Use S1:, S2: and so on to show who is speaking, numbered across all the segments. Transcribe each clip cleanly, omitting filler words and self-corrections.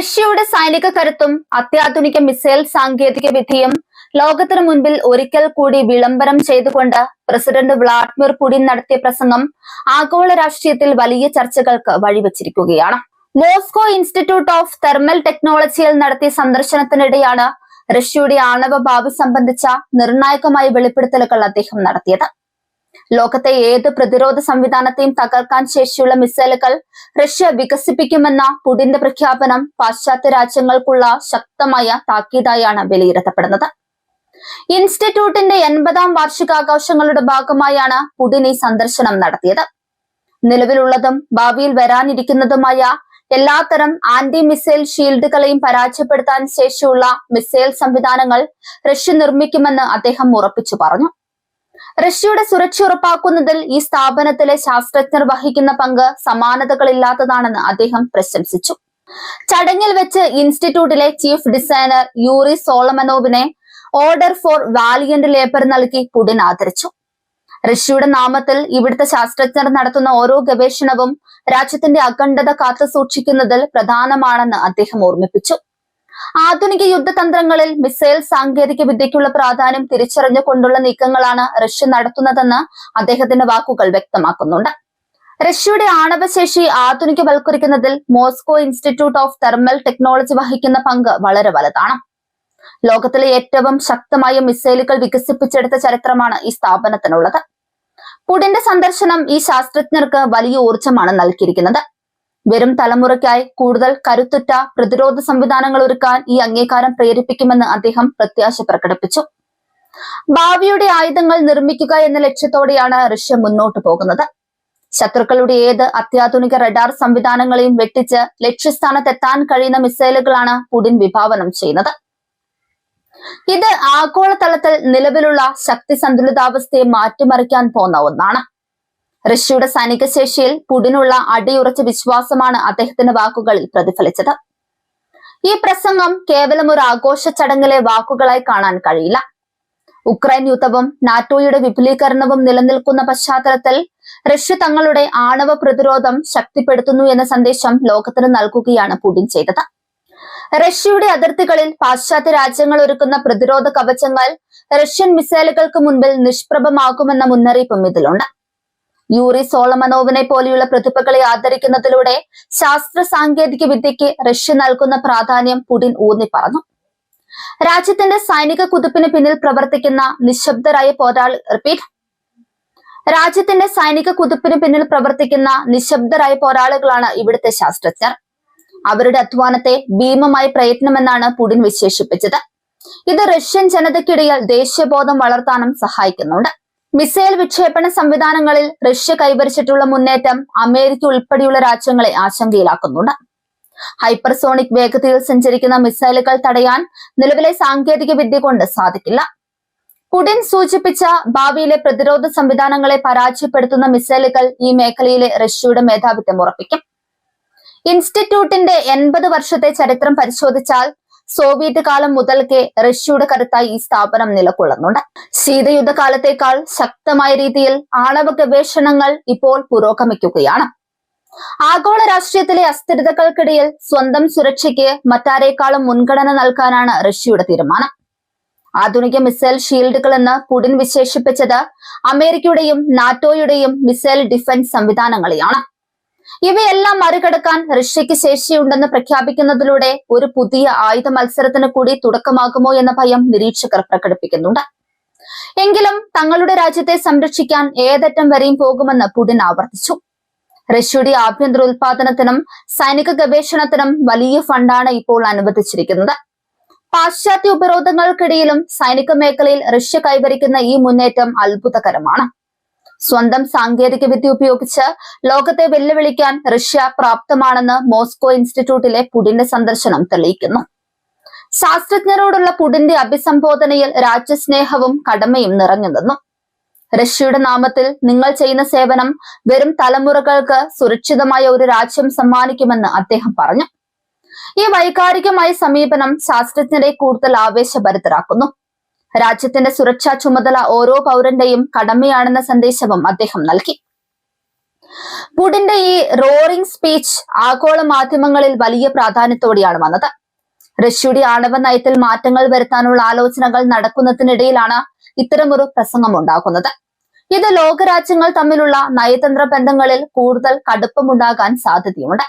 S1: റഷ്യയുടെ സൈനിക കരുത്തും അത്യാധുനിക മിസൈൽ സാങ്കേതിക വിദ്യയും ലോകത്തിനു മുൻപിൽ ഒരിക്കൽ കൂടി വിളംബരം ചെയ്തുകൊണ്ട് പ്രസിഡന്റ് വ്ളാഡിമിർ പുടിൻ നടത്തിയ പ്രസംഗം ആഗോള രാഷ്ട്രീയത്തിൽ വലിയ ചർച്ചകൾക്ക് വഴിവെച്ചിരിക്കുകയാണ്. മോസ്കോ ഇൻസ്റ്റിറ്റ്യൂട്ട് ഓഫ് തെർമൽ ടെക്നോളജിയിൽ നടത്തിയ സന്ദർശനത്തിനിടെയാണ് റഷ്യയുടെ ആണവ ഭാവി സംബന്ധിച്ച നിർണായകമായ വെളിപ്പെടുത്തലുകൾ അദ്ദേഹം നടത്തിയത്. ലോകത്തെ ഏത് പ്രതിരോധ സംവിധാനത്തെയും തകർക്കാൻ ശേഷിയുള്ള മിസൈലുകൾ റഷ്യ വികസിപ്പിക്കുമെന്ന പുടിന്റെ പ്രഖ്യാപനം പാശ്ചാത്യ രാജ്യങ്ങൾക്കുള്ള ശക്തമായ താക്കീതായാണ് വിലയിരുത്തപ്പെടുന്നത്. ഇൻസ്റ്റിറ്റ്യൂട്ടിന്റെ 80ാം വാർഷികാഘോഷങ്ങളുടെ ഭാഗമായാണ് പുടിൻ ഈ സന്ദർശനം നടത്തിയത്. നിലവിലുള്ളതും ഭാവിയിൽ വരാനിരിക്കുന്നതുമായ എല്ലാത്തരം ആന്റി മിസൈൽ ഷീൽഡുകളെയും പരാജയപ്പെടുത്താൻ ശേഷിയുള്ള മിസൈൽ സംവിധാനങ്ങൾ റഷ്യ നിർമ്മിക്കുമെന്ന് അദ്ദേഹം ഉറപ്പിച്ചു പറഞ്ഞു. റഷ്യയുടെ സുരക്ഷ ഉറപ്പാക്കുന്നതിൽ ഈ സ്ഥാപനത്തിലെ ശാസ്ത്രജ്ഞർ വഹിക്കുന്ന പങ്ക് സമാനതകളില്ലാത്തതാണെന്ന് അദ്ദേഹം പ്രശംസിച്ചു. ചടങ്ങിൽ വെച്ച് ഇൻസ്റ്റിറ്റ്യൂട്ടിലെ ചീഫ് ഡിസൈനർ യൂറി സോളമനോവിനെ ഓർഡർ ഫോർ വാലിയന്റ് ലേബർ നൽകി പുടിൻ ആദരിച്ചു. റഷ്യയുടെ നാമത്തിൽ ഇവിടുത്തെ ശാസ്ത്രജ്ഞർ നടത്തുന്ന ഓരോ ഗവേഷണവും രാജ്യത്തിന്റെ അഖണ്ഡത കാത്തുസൂക്ഷിക്കുന്നതിൽ പ്രധാനമാണെന്ന് അദ്ദേഹം ഓർമ്മിപ്പിച്ചു. ആധുനിക യുദ്ധതന്ത്രങ്ങളിൽ മിസൈൽ സാങ്കേതിക വിദ്യയ്ക്കുള്ള പ്രാധാന്യം തിരിച്ചറിഞ്ഞുകൊണ്ടുള്ള നീക്കങ്ങളാണ് റഷ്യ നടത്തുന്നതെന്ന് അദ്ദേഹത്തിന്റെ വാക്കുകൾ വ്യക്തമാക്കുന്നുണ്ട്. റഷ്യയുടെ ആണവശേഷി ആധുനികവൽക്കരിക്കുന്നതിൽ Moscow Institute of Thermal Technology വഹിക്കുന്ന പങ്ക് വളരെ വലുതാണ്. ലോകത്തിലെ ഏറ്റവും ശക്തമായ മിസൈലുകൾ വികസിപ്പിച്ചെടുത്ത ചരിത്രമാണ് ഈ സ്ഥാപനത്തിനുള്ളത്. പുടിന്റെ സന്ദർശനം ഈ ശാസ്ത്രജ്ഞർക്ക് വലിയ ഊർജമാണ് നൽകിയിരിക്കുന്നത്. വരും തലമുറയ്ക്കായി കൂടുതൽ കരുത്തുറ്റ പ്രതിരോധ സംവിധാനങ്ങൾ ഒരുക്കാൻ ഈ അംഗീകാരം പ്രേരിപ്പിക്കുമെന്ന് അദ്ദേഹം പ്രത്യാശ പ്രകടിപ്പിച്ചു. ഭാവിയുടെ ആയുധങ്ങൾ നിർമ്മിക്കുക എന്ന ലക്ഷ്യത്തോടെയാണ് റഷ്യ മുന്നോട്ടു പോകുന്നത്. ശത്രുക്കളുടെ ഏത് അത്യാധുനിക റഡാർ സംവിധാനങ്ങളെയും വെട്ടിച്ച് ലക്ഷ്യസ്ഥാനത്തെത്താൻ കഴിയുന്ന മിസൈലുകളാണ് പുടിൻ വിഭാവനം ചെയ്യുന്നത്. ഇത് ആഗോളതലത്തിൽ നിലവിലുള്ള ശക്തി സന്തുലിതാവസ്ഥയെ മാറ്റിമറിക്കാൻ പോകുന്ന ഒന്നാണ്. റഷ്യയുടെ സൈനിക ശേഷിയിൽ പുടിനുള്ള അടിയുറച്ച വിശ്വാസമാണ് അദ്ദേഹത്തിന്റെ വാക്കുകളിൽ പ്രതിഫലിച്ചത്. ഈ പ്രസംഗം കേവലം ഒരു ആഘോഷ ചടങ്ങിലെ വാക്കുകളായി കാണാൻ കഴിയില്ല. ഉക്രൈൻ യുദ്ധവും നാറ്റോയുടെ വിപുലീകരണവും നിലനിൽക്കുന്ന പശ്ചാത്തലത്തിൽ റഷ്യ തങ്ങളുടെ ആണവ പ്രതിരോധം ശക്തിപ്പെടുത്തുന്നു എന്ന സന്ദേശം ലോകത്തിന് നൽകുകയാണ് പുടിൻ ചെയ്തത്. റഷ്യയുടെ അതിർത്തികളിൽ പാശ്ചാത്യ രാജ്യങ്ങൾ ഒരുക്കുന്ന പ്രതിരോധ കവചങ്ങൾ റഷ്യൻ മിസൈലുകൾക്ക് മുൻപിൽ നിഷ്പ്രഭമാകുമെന്ന മുന്നറിയിപ്പും ഇതിലുണ്ട്. യൂറി സോളമനോവിനെ പോലെയുള്ള പ്രതിഭകളെ ആദരിക്കുന്നതിലൂടെ ശാസ്ത്ര സാങ്കേതിക വിദ്യയ്ക്ക് റഷ്യ നൽകുന്ന പ്രാധാന്യം പുടിൻ ഊന്നി പറഞ്ഞു. രാജ്യത്തിന്റെ സൈനിക കുതിപ്പിന് പിന്നിൽ പ്രവർത്തിക്കുന്ന നിശബ്ദരായ പോരാളികളാണ് ഇവിടുത്തെ ശാസ്ത്രജ്ഞർ. അവരുടെ അധ്വാനത്തെ ഭീമമായ പ്രയത്നമെന്നാണ് പുടിൻ വിശേഷിപ്പിച്ചത്. ഇത് റഷ്യൻ ജനതയ്ക്കിടയിൽ ദേശീയബോധം വളർത്താനും സഹായിക്കുന്നുണ്ട്. മിസൈൽ വിക്ഷേപണ സംവിധാനങ്ങളിൽ റഷ്യ കൈവരിച്ചിട്ടുള്ള മുന്നേറ്റം അമേരിക്ക ഉൾപ്പെടെയുള്ള രാജ്യങ്ങളെ ആശങ്കയിലാക്കുന്നുണ്ട്. ഹൈപ്പർസോണിക് വേഗതയിൽ സഞ്ചരിക്കുന്ന മിസൈലുകൾ തടയാൻ നിലവിലെ സാങ്കേതിക വിദ്യ കൊണ്ട് സാധിക്കില്ല. പുടിൻ സൂചിപ്പിച്ച ഭാവിയിലെ പ്രതിരോധ സംവിധാനങ്ങളെ പരാജയപ്പെടുത്തുന്ന മിസൈലുകൾ ഈ മേഖലയിലെ റഷ്യയുടെ മേധാവിത്വം ഉറപ്പിക്കും. ഇൻസ്റ്റിറ്റ്യൂട്ടിന്റെ 80 വർഷത്തെ ചരിത്രം പരിശോധിച്ചാൽ സോവിയറ്റ് കാലം മുതൽക്കേ റഷ്യയുടെ കരുത്തായി ഈ സ്ഥാപനം നിലകൊള്ളുന്നുണ്ട്. ശീതയുദ്ധകാലത്തേക്കാൾ ശക്തമായ രീതിയിൽ ആണവ ഗവേഷണങ്ങൾ ഇപ്പോൾ പുരോഗമിക്കുകയാണ്. ആഗോള രാഷ്ട്രീയത്തിലെ അസ്ഥിരതകൾക്കിടയിൽ സ്വന്തം സുരക്ഷയ്ക്ക് മറ്റാരേക്കാളും മുൻഗണന നൽകാനാണ് റഷ്യയുടെ തീരുമാനം. ആധുനിക മിസൈൽ ഷീൽഡുകൾ എന്ന് പുടിൻ വിശേഷിപ്പിച്ചത് അമേരിക്കയുടെയും നാറ്റോയുടെയും മിസൈൽ ഡിഫൻസ് സംവിധാനങ്ങളെയാണ്. ഇവയെല്ലാം മറികടക്കാൻ റഷ്യയ്ക്ക് ശേഷിയുണ്ടെന്ന് പ്രഖ്യാപിക്കുന്നതിലൂടെ ഒരു പുതിയ ആയുധ മത്സരത്തിന് കൂടി തുടക്കമാകുമോ എന്ന ഭയം നിരീക്ഷകർ പ്രകടിപ്പിക്കുന്നുണ്ട്. എങ്കിലും തങ്ങളുടെ രാജ്യത്തെ സംരക്ഷിക്കാൻ ഏതറ്റം വരെയും പോകുമെന്ന് പുടിൻ ആവർത്തിച്ചു. റഷ്യയുടെ ആഭ്യന്തര ഉൽപാദനത്തിനും സൈനിക ഗവേഷണത്തിനും വലിയ ഫണ്ടാണ് ഇപ്പോൾ അനുവദിച്ചിരിക്കുന്നത്. പാശ്ചാത്യ ഉപരോധങ്ങൾക്കിടയിലും സൈനിക മേഖലയിൽ റഷ്യ കൈവരിക്കുന്ന ഈ മുന്നേറ്റം അത്ഭുതകരമാണ്. സ്വന്തം സാങ്കേതിക വിദ്യ ഉപയോഗിച്ച് ലോകത്തെ വെല്ലുവിളിക്കാൻ റഷ്യ പ്രാപ്തമാണെന്ന് മോസ്കോ ഇൻസ്റ്റിറ്റ്യൂട്ടിലെ പുടിന്റെ സന്ദർശനം തെളിയിക്കുന്നു. ശാസ്ത്രജ്ഞരോടുള്ള പുടിന്റെ അഭിസംബോധനയിൽ രാജ്യസ്നേഹവും കടമയും നിറഞ്ഞു നിന്നു. റഷ്യയുടെ നാമത്തിൽ നിങ്ങൾ ചെയ്യുന്ന സേവനം വരും തലമുറകൾക്ക് സുരക്ഷിതമായ ഒരു രാജ്യം സമ്മാനിക്കുമെന്ന് അദ്ദേഹം പറഞ്ഞു. ഈ വൈകാരികമായ സമീപനം ശാസ്ത്രജ്ഞരെ കൂടുതൽ ആവേശഭരിതരാക്കുന്നു. രാജ്യത്തിന്റെ സുരക്ഷാ ചുമതല ഓരോ പൗരന്റെയും കടമയാണെന്ന സന്ദേശവും അദ്ദേഹം നൽകി. പുടിന്റെ ഈ റോറിംഗ് സ്പീച്ച് ആഗോള മാധ്യമങ്ങളിൽ വലിയ പ്രാധാന്യത്തോടെയാണ് വന്നത്. റഷ്യയുടെ ആണവ നയത്തിൽ മാറ്റങ്ങൾ വരുത്താനുള്ള ആലോചനകൾ നടക്കുന്നതിനിടയിലാണ് ഇത്തരമൊരു പ്രസംഗം ഉണ്ടാകുന്നത്. ഇത് ലോകരാജ്യങ്ങൾ തമ്മിലുള്ള നയതന്ത്ര ബന്ധങ്ങളിൽ കൂടുതൽ കടുപ്പമുണ്ടാകാൻ സാധ്യതയുണ്ട്.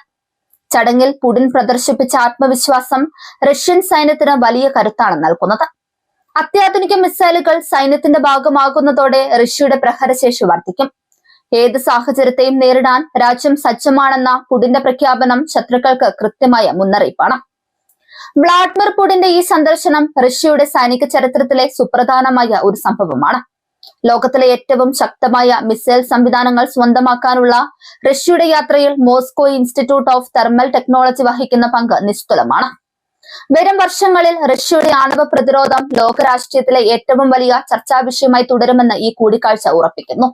S1: ചടങ്ങിൽ പുടിൻ പ്രദർശിപ്പിച്ച ആത്മവിശ്വാസം റഷ്യൻ സൈന്യത്തിന് വലിയ കരുത്താണ് നൽകുന്നത്. അത്യാധുനിക മിസൈലുകൾ സൈന്യത്തിന്റെ ഭാഗമാകുന്നതോടെ റഷ്യയുടെ പ്രഹരശേഷി വർദ്ധിക്കും. ഏത് സാഹചര്യത്തെയും നേരിടാൻ രാജ്യം സജ്ജമാണെന്ന പുടിന്റെ പ്രഖ്യാപനം ശത്രുക്കൾക്ക് കൃത്യമായ മുന്നറിയിപ്പാണ്. വ്ളാഡിമിർ പുടിന്റെ ഈ സന്ദർശനം റഷ്യയുടെ സൈനിക ചരിത്രത്തിലെ സുപ്രധാനമായ ഒരു സംഭവമാണ്. ലോകത്തിലെ ഏറ്റവും ശക്തമായ മിസൈൽ സംവിധാനങ്ങൾ സ്വന്തമാക്കാനുള്ള റഷ്യയുടെ യാത്രയിൽ Moscow Institute of Thermal Technology വഹിക്കുന്ന പങ്ക് നിസ്തുലമാണ്. വരും വർഷങ്ങളിൽ റഷ്യയുടെ ആണവ പ്രതിരോധം ലോകരാഷ്ട്രീയത്തിലെ ഏറ്റവും വലിയ ചർച്ചാ വിഷയമായി തുടരുമെന്ന് ഈ കൂടിക്കാഴ്ച ഉറപ്പിക്കുന്നു.